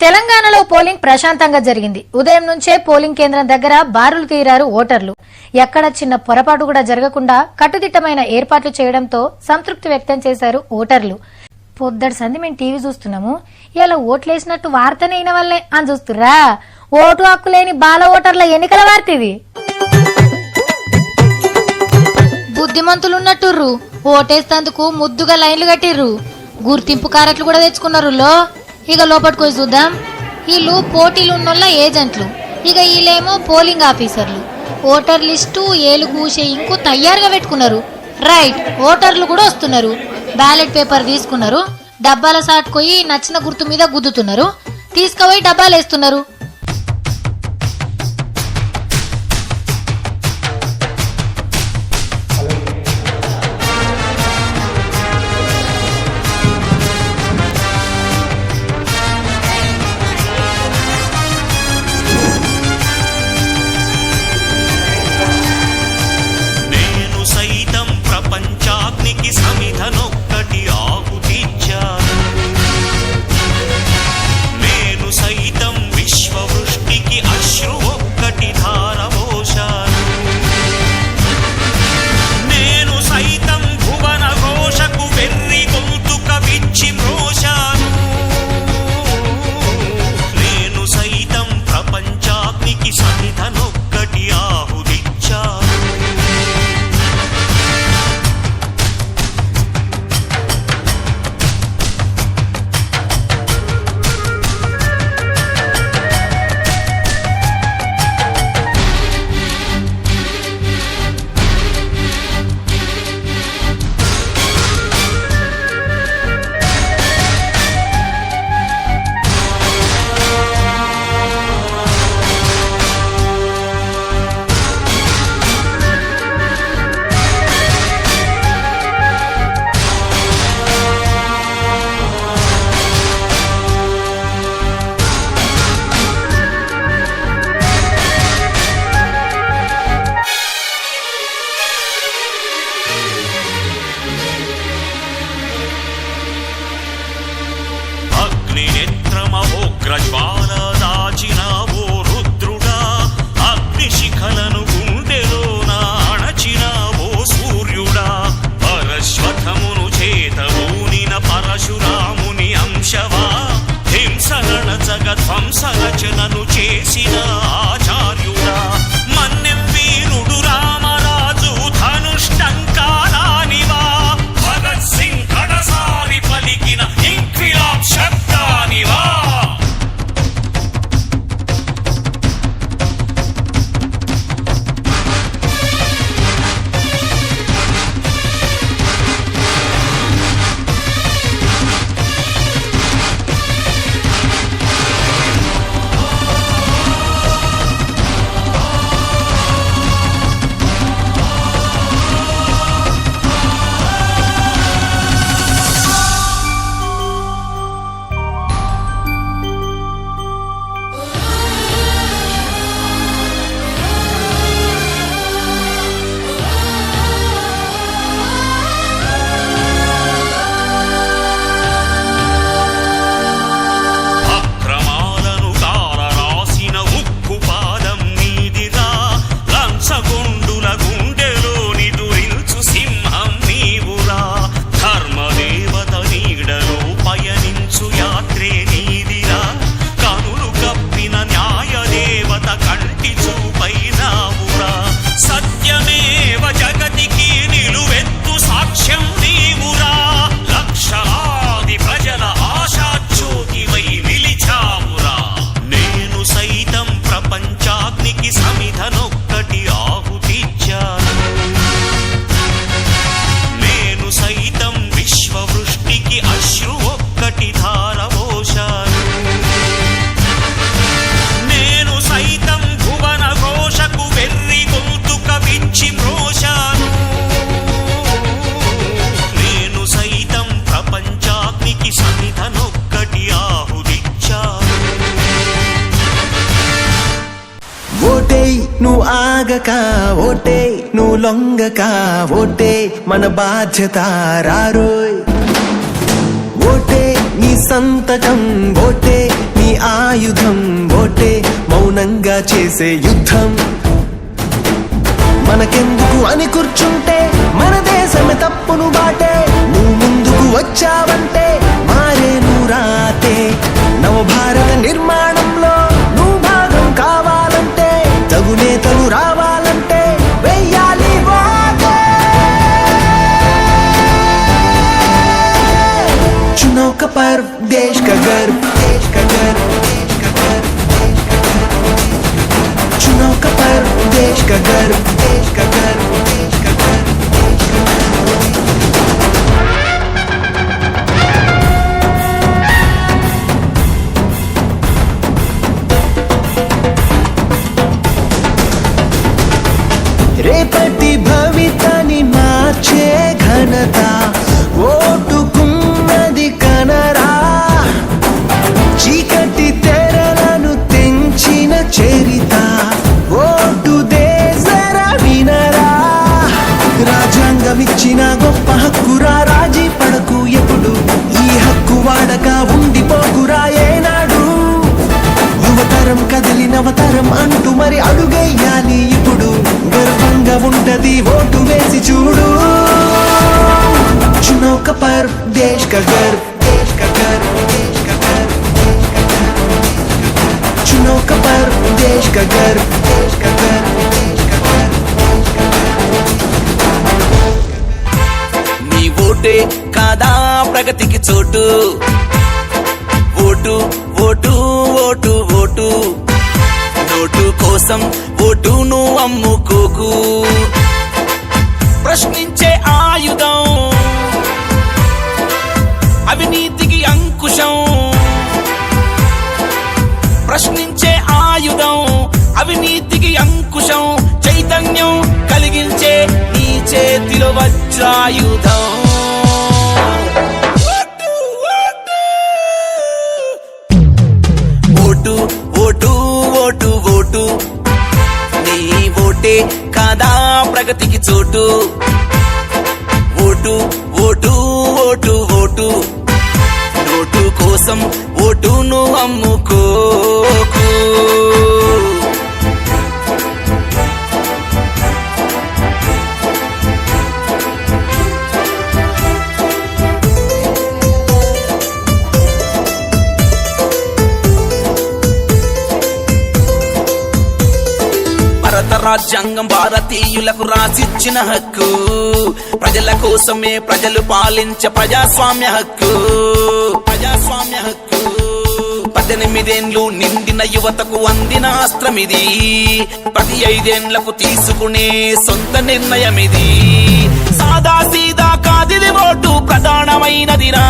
తెలంగాణలో పోలింగ్ ప్రశాంతంగా జరిగింది. ఉదయం నుంచే పోలింగ్ కేంద్రం దగ్గర బారులు తీరారు ఓటర్లు. ఎక్కడ చిన్న పొరపాటు కూడా జరగకుండా కట్టుదిట్టమైన ఏర్పాట్లు చేయడంతో సంతృప్తి వ్యక్తం చేశారు ఓటర్లు. పొద్దటి సంది మేము టీవీ చూస్తున్నాము, ఇలా ఓట్లేసినట్టు వార్తనే అయిన వల్లే అని చూస్తుర్రా. ఓటు హక్కు లేని బాల ఓటర్ల ఎన్నికల వార్త ఇది. బుద్ధిమంతులున్నట్టుర్రు, ఓటేస్తందుకు ముద్దుగా లైన్లు కట్టిర్రు, గుర్తింపు కార్డులు కూడా తెచ్చుకున్నారు. ఇక లోపలికి పోయి చూద్దాం. వీళ్ళు పోటీలు ఉన్నోళ్ళ ఏజెంట్లు, ఇక వీళ్ళేమో పోలింగ్ ఆఫీసర్లు. ఓటర్ లిస్టు ఏలు కూసే ఇంకో తయారుగా పెట్టుకున్నారు. రైట్, ఓటర్లు కూడా వస్తున్నారు. బ్యాలెట్ పేపర్ తీసుకున్నారు, డబ్బాల సాటుకోయి నచ్చిన గుర్తు మీద గుద్దుతున్నారు, తీసుకుపోయి డబ్బాలు వేస్తున్నారు. సమిధనొక్కటి ఆహుతిచ్చాను, నేను సైతం విశ్వవృష్టికి అశ్రు ఒక్కటి ధారవోశాను, నేను సైతం భువన ఘోషకు వెర్రి గొంతుక విచ్చి మ్రోశాను, నేను సైతం ప్రపంచాగ్నికి సమిధనొక్కటి ఆహుతిచ్చాను. అగ్నినేత్రమహోగ్రజ్వాల దాచినావో రుద్రుడా, అగ్నిశిఖలను గుండెలోన అణచినావో సూర్యుడా, పరశ్వథమును చేతవూనిన పరశురాముని అంశవా, హింసగణచగ ధ్వంసరచనను చేసిన ఆచార్యుడా, మన్నెం వీరుడు రామరాజు ధనుష్టంకారానివా, భగత్ సింగ్ కడసారి పలికిన ఇంక్విలాబ్ శబ్దానివా. సమిధనొక్కటి ఆహుతిచ్చాను, నేను సైతం విశ్వవృష్టికి అశ్రు ఒక్కటి ధారవోశాను, నేను సైతం భువన ఘోషకు వెర్రి గొంతుక విచ్చి మ్రోశాను, నేను సైతం ప్రపంచాగ్నికి సమిధనొక్కటి ఆహుతిచ్చాను. ఓటేయ్ నువ్వు ఆగక, ఓటేయ్ నువ్వు లొంగక, ఓటేయ్ మన బాధ్యత రారోయ్, ఓటే నీ సంతకం, ఓటే నీ ఆయుధం ఓటే మౌనంగా చేసే యుద్ధం మనకెందుకు అని కూర్చుంటే మన దేశమే తప్పును బాటే నువ్వు ముందుకు వచ్చావంటే మారేను రాతే నవభారత నిర్మాణంలో నువ్వు భాగం కావాలంటే తగు నేతలు రావాలంటే వెయ్యాలి ఓటే चुनाव का पर्व देश का गर्व देश का गर्व चुनाव का पर्व देश का गर्व देश का गर्व देश का गर्व రేపటి భవితని మార్చే ఘనత ఓటుకున్నది కనరా చీకటి తెరలను తెంచిన చరిత ఓటు దేశర వినరా రాజ్యాంగమిచ్చిన గొప్ప హక్కురా రాజీ పడకు ఎప్పుడు ఈ హక్కు వాడక ఉండిపోకురా ఏనాడు యువతరం కదిలి నవతరం అంటూ మరి అడుగేయాలి ఇప్పుడు గర్వంగా ఉంటది ఓటు వేసి చూడు चुनाव का पर्व देश का गर्व देश का गर्व देश का गर्व चुनाव का पर्व देश का गर्व देश का गर्व देश का गर्व నీ ఓటే కాదా ప్రగతికి చోటు vote vote vote vote note కోసం ఓటును అమ్ముకోకు ప్రశ్నించే ఆయుధం అవినీతికి అంకుశం ప్రశ్నించే ఆయుధం అవినీతికి అంకుశం చైతన్యం కలిగించే నీ చేతిలో వజ్రాయుధం ఓటు ఓటు ఓటు ఓటు నీ ఓటే కాదా ప్రగతికి చోటు vote vote vote vote note కోసం ఓటును అమ్ముకోకు భారత రాజ్యాంగం భారతీయులకు రాసిచ్చిన హక్కు ప్రజల కోసమే ప్రజలు పాలించే ప్రజాస్వామ్య హక్కు ప్రజాస్వామ్య హక్కు 18 ఏండ్లు నిండిన యువతకు అందిన అస్త్రమిది ప్రతి 5 ఏండ్లకు తీసుకునే సొంత నిర్ణయమిది సాదా సీదా కాదిది ఓటు ప్రధానమైనదిరా